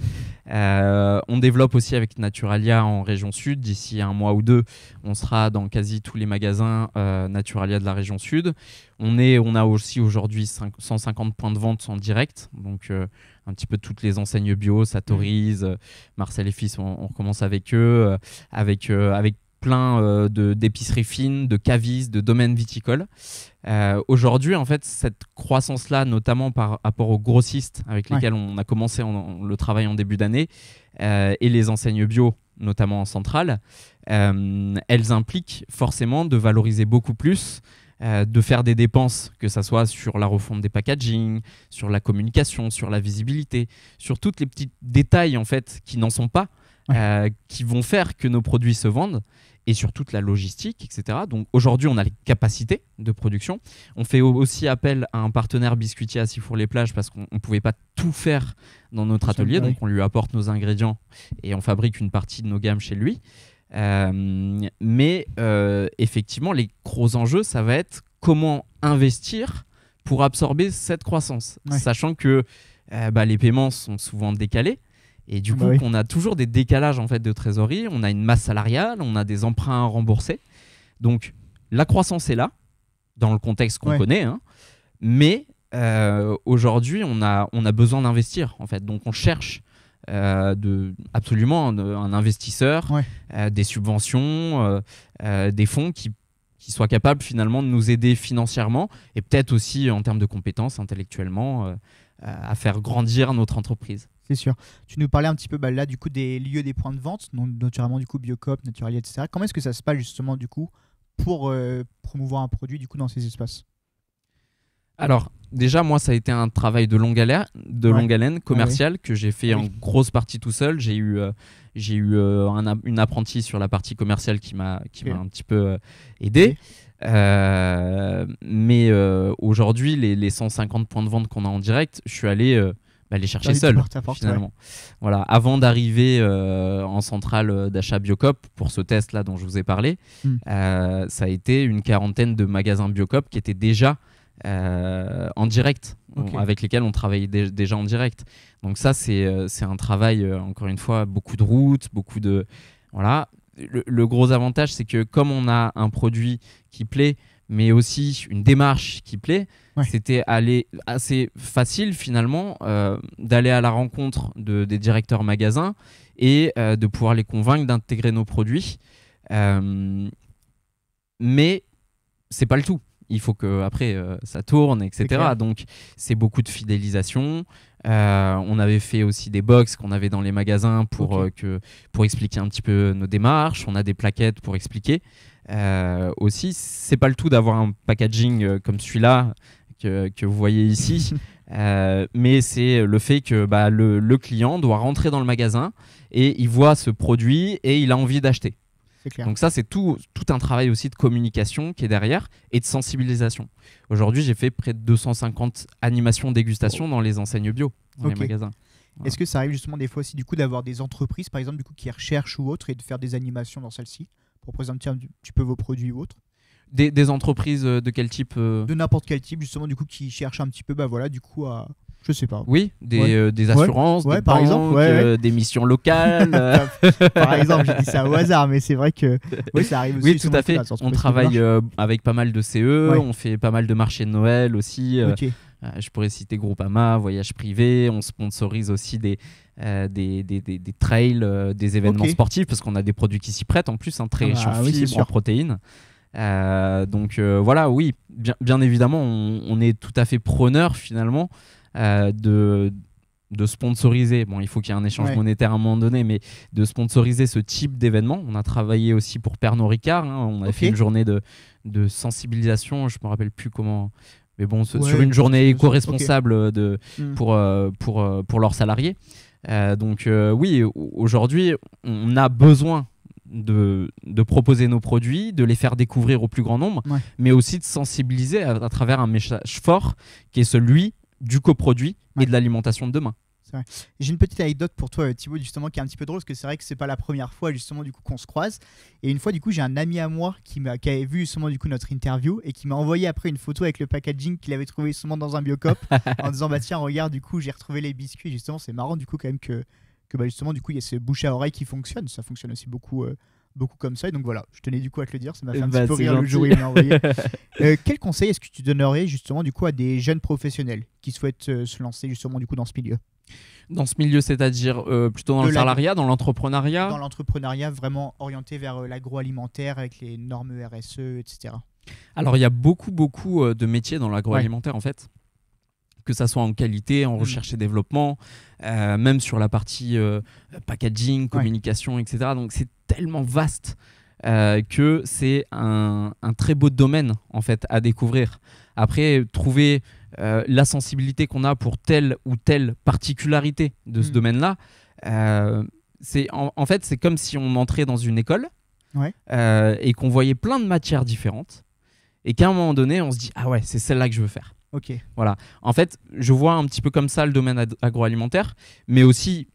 Speaker 2: On développe aussi avec Naturalia en région sud. D'ici 1 mois ou 2, on sera dans quasi tous les magasins Naturalia de la région sud. On a aussi aujourd'hui 150 points de vente en direct, donc un petit peu toutes les enseignes bio, Satoris, Marcel et Fils, on recommence avec eux, avec plein d'épiceries fines, de cavistes, de domaines viticoles. Aujourd'hui, en fait, cette croissance-là, notamment par rapport aux grossistes avec lesquels on a commencé le travail en début d'année, et les enseignes bio, notamment en centrale, elles impliquent forcément de valoriser beaucoup plus, de faire des dépenses, que ça soit sur la refonte des packaging, sur la communication, sur la visibilité, sur tous les petits détails en fait qui n'en sont pas, qui vont faire que nos produits se vendent, et sur toute la logistique, etc. Donc aujourd'hui, on a les capacités de production. On fait aussi appel à un partenaire biscuitier à Sifour-les-Plages parce qu'on ne pouvait pas tout faire dans notre atelier. Donc on lui apporte nos ingrédients et on fabrique une partie de nos gammes chez lui. Mais effectivement, les gros enjeux, ça va être comment investir pour absorber cette croissance. Sachant que les paiements sont souvent décalés. Et du coup, on a toujours des décalages en fait, de trésorerie, on a une masse salariale, on a des emprunts à rembourser. Donc, la croissance est là, dans le contexte qu'on connaît. Mais aujourd'hui, on a besoin d'investir. En fait. Donc, on cherche absolument un investisseur, des subventions, des fonds qui soient capables finalement de nous aider financièrement et peut-être aussi en termes de compétences intellectuellement à faire grandir notre entreprise.
Speaker 1: C'est sûr. Tu nous parlais un petit peu là du coup des lieux des points de vente, notamment du coup Biocop, Naturalia, etc. Comment est-ce que ça se passe justement du coup pour promouvoir un produit du coup dans ces espaces?
Speaker 2: Alors déjà moi ça a été un travail de longue haleine commercial que j'ai fait en grosse partie tout seul. J'ai eu une apprentie sur la partie commerciale qui m'a un petit peu aidé. Mais aujourd'hui les 150 points de vente qu'on a en direct, je suis allé les chercher seul finalement. Voilà. Avant d'arriver en centrale d'achat Biocop pour ce test là dont je vous ai parlé, ça a été une 40aine de magasins Biocop qui étaient déjà en direct, avec lesquels on travaillait déjà en direct. Donc ça c'est un travail encore une fois, beaucoup de routes, beaucoup de voilà. Le gros avantage c'est que comme on a un produit qui plaît mais aussi une démarche qui plaît, c'était assez facile finalement d'aller à la rencontre des directeurs magasins et de pouvoir les convaincre d'intégrer nos produits. Mais c'est pas le tout. Il faut qu'après ça tourne, etc. Donc c'est beaucoup de fidélisation. On avait fait aussi des box qu'on avait dans les magasins pour expliquer un petit peu nos démarches. On a des plaquettes pour expliquer. Aussi, c'est pas le tout d'avoir un packaging comme celui-là que vous voyez ici. Mais c'est le fait que le client doit rentrer dans le magasin et il voit ce produit et il a envie d'acheter.
Speaker 1: C'est clair.
Speaker 2: Donc ça, c'est tout un travail aussi de communication qui est derrière et de sensibilisation. Aujourd'hui, j'ai fait près de 250 animations dégustation dans les enseignes bio, dans les magasins. Voilà.
Speaker 1: Est-ce que ça arrive justement des fois aussi du coup d'avoir des entreprises par exemple du coup qui recherchent ou autres et de faire des animations dans celles-ci pour présenter un petit peu vos produits ou autres?
Speaker 2: Des entreprises de quel type
Speaker 1: De n'importe quel type justement du coup qui cherchent un petit peu voilà du coup à je sais pas.
Speaker 2: Oui, des assurances, des
Speaker 1: par
Speaker 2: banques,
Speaker 1: exemple,
Speaker 2: des missions locales.
Speaker 1: Par exemple, j'ai dit ça au hasard, mais c'est vrai que ça arrive aussi.
Speaker 2: Oui, tout à fait. On travaille avec pas mal de CE, on fait pas mal de marchés de Noël aussi. Je pourrais citer Groupama, Voyage Privé. On sponsorise aussi des trails, des événements sportifs parce qu'on a des produits qui s'y prêtent en plus, très riches en fibres, en protéines. Donc voilà, oui, bien évidemment, on est tout à fait preneur finalement de sponsoriser. Bon, il faut qu'il y ait un échange monétaire à un moment donné, mais de sponsoriser ce type d'événement. On a travaillé aussi pour Pernod Ricard. On a fait une journée de sensibilisation. Je me rappelle plus comment. Mais bon, sur une journée éco-responsable pour leurs salariés. Donc oui, aujourd'hui, on a besoin de proposer nos produits, de les faire découvrir au plus grand nombre, mais aussi de sensibiliser à travers un message fort qui est celui du coproduit et de l'alimentation de demain.
Speaker 1: J'ai une petite anecdote pour toi Thibaut justement qui est un petit peu drôle parce que c'est vrai que c'est pas la première fois justement du coup qu'on se croise et une fois du coup j'ai un ami à moi qui avait vu justement du coup notre interview et qui m'a envoyé après une photo avec le packaging qu'il avait trouvé justement dans un Biocop en disant bah tiens regarde du coup j'ai retrouvé les biscuits et justement c'est marrant du coup quand même que justement du coup il y a ce bouche à oreille qui fonctionne, ça fonctionne aussi beaucoup comme ça et donc voilà je tenais du coup à te le dire, ça m'a fait un petit peu rire gentil. Le jour où il m'a envoyé. Quel conseil est-ce que tu donnerais justement du coup à des jeunes professionnels qui souhaitent se lancer justement du coup dans ce milieu?
Speaker 2: Dans ce milieu, c'est-à-dire plutôt dans le salariat, dans l'entrepreneuriat?
Speaker 1: Dans l'entrepreneuriat vraiment orienté vers l'agroalimentaire avec les normes RSE, etc.
Speaker 2: Alors il y a beaucoup de métiers dans l'agroalimentaire en fait, que ça soit en qualité, en recherche et développement, même sur la partie packaging, communication, etc. Donc c'est tellement vaste que c'est un très beau domaine en fait à découvrir. Après, trouver la sensibilité qu'on a pour telle ou telle particularité de ce domaine-là, en fait c'est comme si on entrait dans une école et qu'on voyait plein de matières différentes et qu'à un moment donné on se dit ah ouais c'est celle-là que je veux faire. Voilà. En fait, je vois un petit peu comme ça le domaine agroalimentaire, mais aussi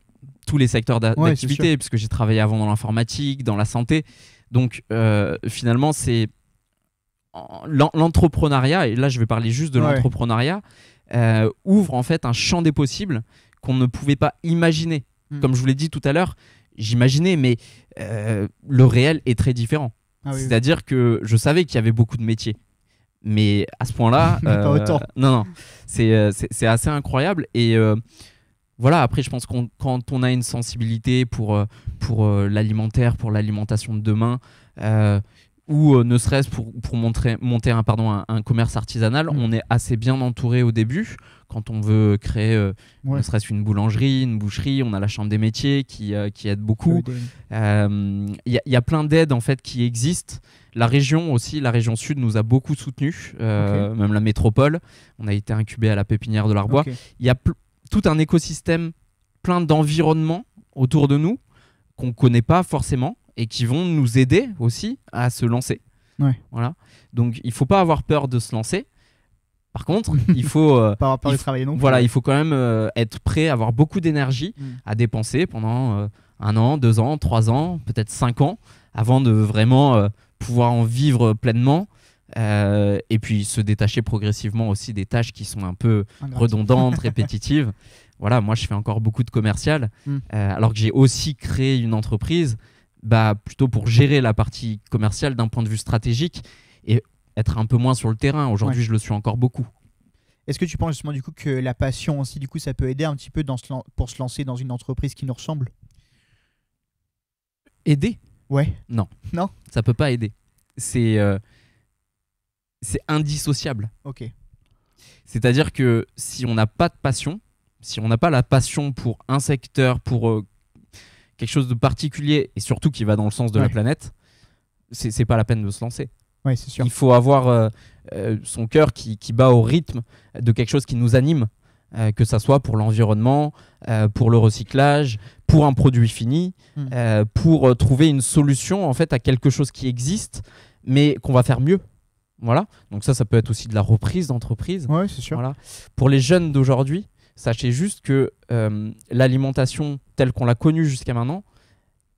Speaker 2: tous les secteurs d'activité, puisque j'ai travaillé avant dans l'informatique, dans la santé. Donc, finalement, c'est l'entrepreneuriat, et là, je vais parler juste de l'entrepreneuriat, ouvre en fait un champ des possibles qu'on ne pouvait pas imaginer. Comme je vous l'ai dit tout à l'heure, j'imaginais, mais le réel est très différent. C'est-à-dire que je savais qu'il y avait beaucoup de métiers. Mais à ce point-là,
Speaker 1: pas autant.
Speaker 2: Non, c'est assez incroyable. Et voilà, après, je pense que quand on a une sensibilité pour l'alimentaire, pour l'alimentation de demain, ou ne serait-ce pour monter un commerce artisanal, on est assez bien entouré au début. Quand on veut créer ne serait-ce une boulangerie, une boucherie, on a la chambre des métiers qui aide beaucoup. Il y a plein d'aides en fait qui existent. La région aussi, la région sud nous a beaucoup soutenus, même la métropole. On a été incubé à la pépinière de l'Arbois. Il y a tout un écosystème, plein d'environnements autour de nous qu'on ne connaît pas forcément et qui vont nous aider aussi à se lancer. Voilà. Donc il ne faut pas avoir peur de se lancer. Par contre, il faut
Speaker 1: pas avoir peur de travailler non plus.
Speaker 2: Voilà, il faut quand même être prêt, avoir beaucoup d'énergie à dépenser pendant 1 an, 2 ans, 3 ans, peut-être 5 ans, avant de vraiment pouvoir en vivre pleinement. Et puis se détacher progressivement aussi des tâches qui sont un peu redondantes, répétitives. Voilà, moi je fais encore beaucoup de commercial, alors que j'ai aussi créé une entreprise plutôt pour gérer la partie commerciale d'un point de vue stratégique et être un peu moins sur le terrain. Aujourd'hui, je le suis encore beaucoup.
Speaker 1: Est-ce que tu penses justement du coup que la passion aussi du coup ça peut aider un petit peu pour se lancer dans une entreprise qui nous ressemble?
Speaker 2: Aider? Non, ça peut pas aider. C'est indissociable. C'est-à-dire que si on n'a pas de passion, si on n'a pas la passion pour un secteur, pour quelque chose de particulier et surtout qui va dans le sens de la planète, c'est pas la peine de se lancer.
Speaker 1: C'est sûr.
Speaker 2: Il faut avoir son cœur qui bat au rythme de quelque chose qui nous anime. que ça soit pour l'environnement, pour le recyclage, pour un produit fini, pour trouver une solution en fait à quelque chose qui existe, mais qu'on va faire mieux. Voilà. Donc ça peut être aussi de la reprise d'entreprise.
Speaker 1: Ouais, c'est sûr.
Speaker 2: Voilà. Pour les jeunes d'aujourd'hui, sachez juste que l'alimentation telle qu'on l'a connue jusqu'à maintenant,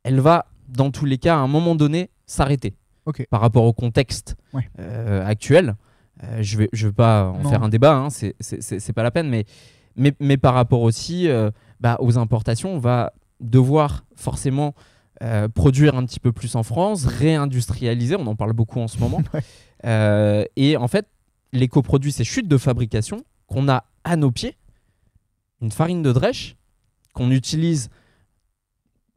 Speaker 2: elle va, dans tous les cas, à un moment donné, s'arrêter.
Speaker 1: Okay.
Speaker 2: Par rapport au contexte actuel. Je vais pas en faire un débat, hein, c'est pas la peine, mais par rapport aussi aux importations, on va devoir forcément produire un petit peu plus en France, réindustrialiser, on en parle beaucoup en ce moment. Et en fait, l'écoproduit, ces chutes de fabrication qu'on a à nos pieds, une farine de drèche qu'on utilise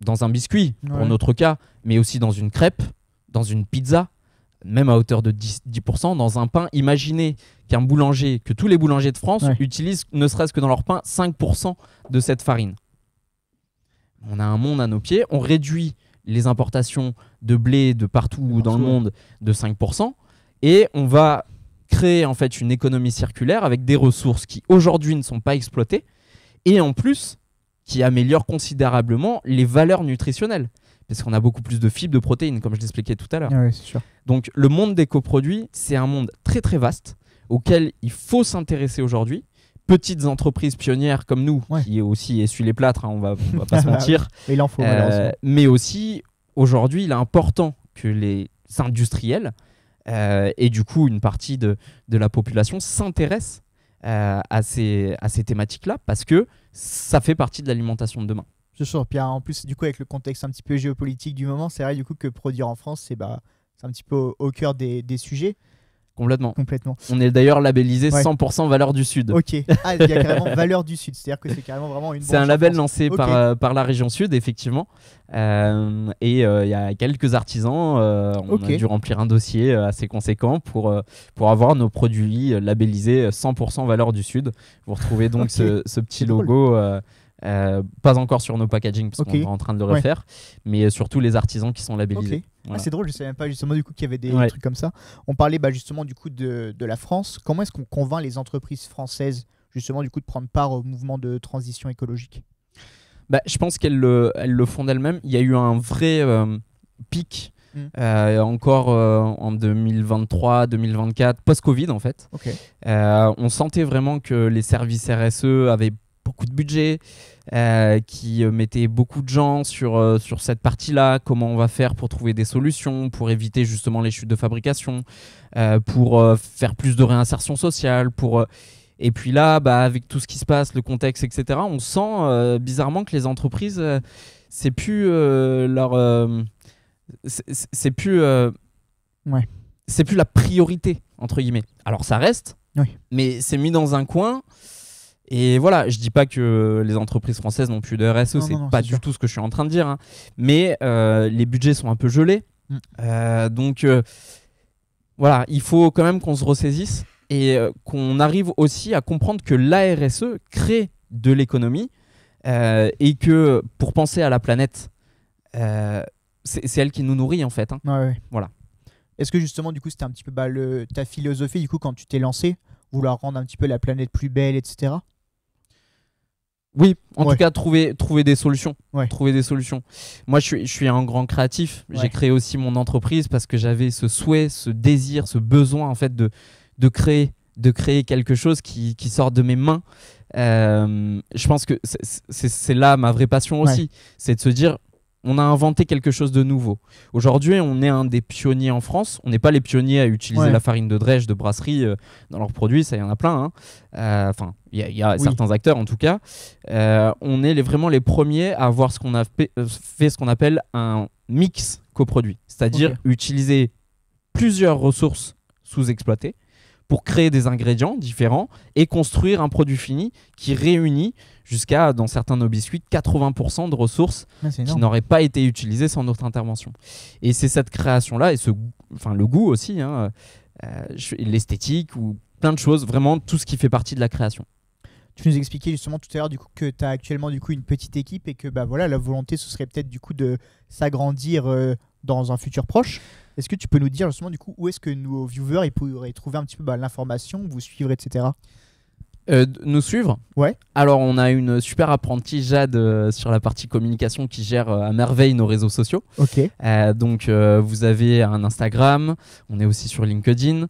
Speaker 2: dans un biscuit, pour notre cas, mais aussi dans une crêpe, dans une pizza, même à hauteur de 10% dans un pain. Imaginez que tous les boulangers de France utilisent, ne serait-ce que dans leur pain, 5% de cette farine. On a un monde à nos pieds, on réduit les importations de blé de partout dans le monde de 5%, et on va créer en fait une économie circulaire avec des ressources qui aujourd'hui ne sont pas exploitées, et en plus qui améliorent considérablement les valeurs nutritionnelles. Parce qu'on a beaucoup plus de fibres, de protéines, comme je l'expliquais tout à l'heure.
Speaker 1: Oui, c'est sûr.
Speaker 2: Donc le monde des coproduits, c'est un monde très très vaste auquel il faut s'intéresser aujourd'hui. Petites entreprises pionnières comme nous, qui aussi essuient les plâtres, hein, on va pas se mentir.
Speaker 1: Il en faut,
Speaker 2: mais aussi, aujourd'hui, il est important que les industriels et du coup une partie de la population s'intéressent à ces thématiques-là, parce que ça fait partie de l'alimentation de demain.
Speaker 1: C'est sûr. Puis en plus, du coup, avec le contexte un petit peu géopolitique du moment, c'est vrai du coup que produire en France, c'est un petit peu au cœur des sujets.
Speaker 2: Complètement.
Speaker 1: Complètement.
Speaker 2: On est d'ailleurs labellisé 100% Valeurs du Sud.
Speaker 1: Ok. Ah, il y a carrément Valeurs du Sud. C'est-à-dire que c'est carrément vraiment une.
Speaker 2: C'est un label lancé par la région Sud, effectivement. Et il y a quelques artisans. On a dû remplir un dossier assez conséquent pour avoir nos produits labellisés 100% Valeurs du Sud. Vous retrouvez donc ce petit logo. Pas encore sur nos packaging parce qu'on est en train de le refaire, mais surtout les artisans qui sont labellisés. Voilà.
Speaker 1: C'est drôle, je savais même pas justement du coup qu'il y avait des trucs comme ça. On parlait justement du coup de la France. Comment est-ce qu'on convainc les entreprises françaises justement du coup de prendre part au mouvement de transition écologique?
Speaker 2: Je pense qu'elles le font d'elles-mêmes. Il y a eu un vrai pic encore en 2023-2024, post-Covid en fait. On sentait vraiment que les services RSE avaient beaucoup de budget, qui mettait beaucoup de gens sur cette partie-là. Comment on va faire pour trouver des solutions, pour éviter justement les chutes de fabrication, pour faire plus de réinsertion sociale, et puis là, avec tout ce qui se passe, le contexte, etc., on sent bizarrement que les entreprises, c'est plus c'est plus la priorité, entre guillemets. Alors ça reste, mais c'est mis dans un coin. Et voilà, je dis pas que les entreprises françaises n'ont plus de RSE, c'est pas du tout ce que je suis en train de dire, hein. Mais les budgets sont un peu gelés. Donc voilà, il faut quand même qu'on se ressaisisse et qu'on arrive aussi à comprendre que la RSE crée de l'économie et que pour penser à la planète, c'est elle qui nous nourrit en fait, hein. Voilà.
Speaker 1: Est-ce que justement du coup c'était un petit peu ta philosophie du coup quand tu t'es lancé, vouloir rendre un petit peu la planète plus belle, etc.
Speaker 2: Oui, en tout cas, trouver des solutions. Trouver des solutions. Moi, je suis un grand créatif. J'ai créé aussi mon entreprise parce que j'avais ce souhait, ce désir, ce besoin en fait de créer quelque chose qui sort de mes mains. Je pense que c'est là ma vraie passion aussi. C'est de se dire, on a inventé quelque chose de nouveau. Aujourd'hui, on est un des pionniers en France. On n'est pas les pionniers à utiliser la farine de drèche de brasserie dans leurs produits. Ça, il y en a plein, hein. Enfin, il y a certains acteurs en tout cas. On est vraiment les premiers à avoir ce qu'on appelle un mix coproduit. C'est-à-dire utiliser plusieurs ressources sous-exploitées pour créer des ingrédients différents et construire un produit fini qui réunit jusqu'à, dans certains de nos biscuits, 80% de ressources qui n'auraient pas été utilisées sans notre intervention. Et c'est cette création-là, et le goût aussi, hein, l'esthétique, ou plein de choses, vraiment tout ce qui fait partie de la création.
Speaker 1: Tu nous expliquais justement tout à l'heure du coup, que tu as actuellement du coup, une petite équipe et que la volonté, ce serait peut-être du coup, de s'agrandir dans un futur proche. Est-ce que tu peux nous dire justement du coup, où est-ce que nos viewers ils pourraient trouver un petit peu l'information, vous suivre, etc.
Speaker 2: Nous suivre.
Speaker 1: Ouais.
Speaker 2: Alors, on a une super apprentie, Jade, sur la partie communication qui gère à merveille nos réseaux sociaux.
Speaker 1: Ok.
Speaker 2: Donc, vous avez un Instagram, on est aussi sur LinkedIn,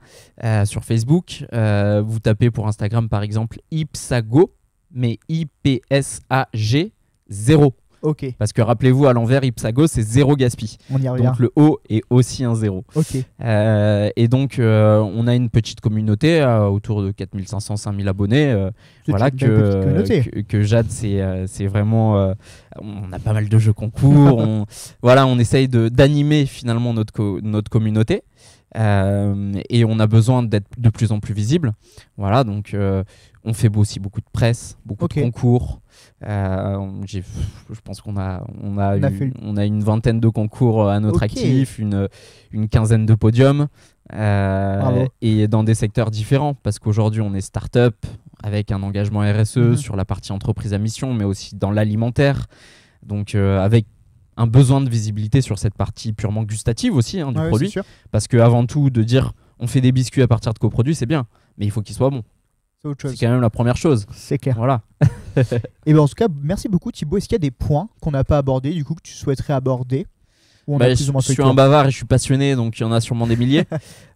Speaker 2: sur Facebook. Vous tapez pour Instagram, par exemple, Ipsago, mais IPSAG 0.
Speaker 1: Ok.
Speaker 2: Parce que rappelez-vous, à l'envers, Ipsago, c'est 0 gaspi.
Speaker 1: On y revient.
Speaker 2: Donc, le O est aussi un 0.
Speaker 1: Ok.
Speaker 2: Et donc, on a une petite communauté autour de 4500-5000 abonnés.
Speaker 1: C'est
Speaker 2: Voilà
Speaker 1: une belle petite communauté.
Speaker 2: que Jade, c'est vraiment. On a pas mal de jeux concours. on essaye d'animer finalement notre communauté. Et on a besoin d'être de plus en plus visible. Voilà, donc on fait aussi beaucoup de presse, beaucoup de concours. Je pense qu'on a une vingtaine de concours à notre actif, une quinzaine de podiums, et dans des secteurs différents, parce qu'aujourd'hui on est start-up avec un engagement RSE sur la partie entreprise à mission, mais aussi dans l'alimentaire, donc avec un besoin de visibilité sur cette partie purement gustative aussi du produit, parce qu'avant tout, de dire on fait des biscuits à partir de coproduits, c'est bien, mais il faut qu'ils soient bons. C'est quand même la première chose.
Speaker 1: C'est clair.
Speaker 2: Voilà.
Speaker 1: Et ben en tout cas, merci beaucoup Thibaut. Est-ce qu'il y a des points qu'on n'a pas abordés, du coup, que tu souhaiterais aborder?
Speaker 2: Je suis un bavard et je suis passionné, donc il y en a sûrement des milliers.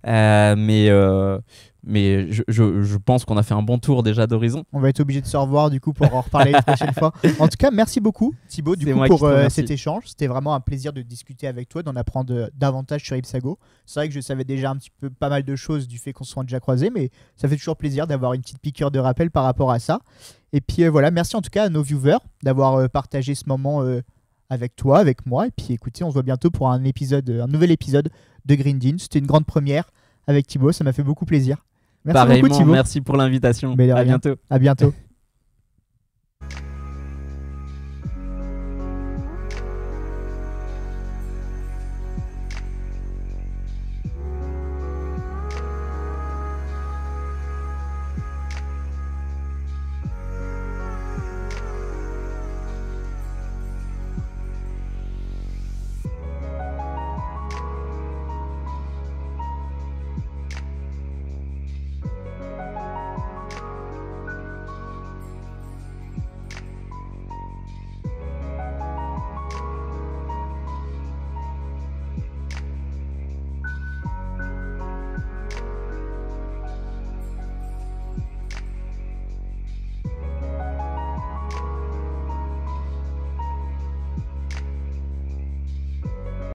Speaker 2: Mais je pense qu'on a fait un bon tour déjà d'horizon.
Speaker 1: On va être obligé de se revoir du coup pour en reparler la prochaine fois. En tout cas, merci beaucoup Thibaut pour cet échange. C'était vraiment un plaisir de discuter avec toi, d'en apprendre davantage sur Ipsago. C'est vrai que je savais déjà un petit peu pas mal de choses du fait qu'on se soit déjà croisés, mais ça fait toujours plaisir d'avoir une petite piqûre de rappel par rapport à ça. Et puis voilà, merci en tout cas à nos viewers d'avoir partagé ce moment avec toi, avec moi. Et puis écoutez, on se voit bientôt pour un nouvel épisode de Green Dean. C'était une grande première avec Thibaut, ça m'a fait beaucoup plaisir. Merci beaucoup Thibaut.
Speaker 2: Merci pour l'invitation.
Speaker 1: À bientôt.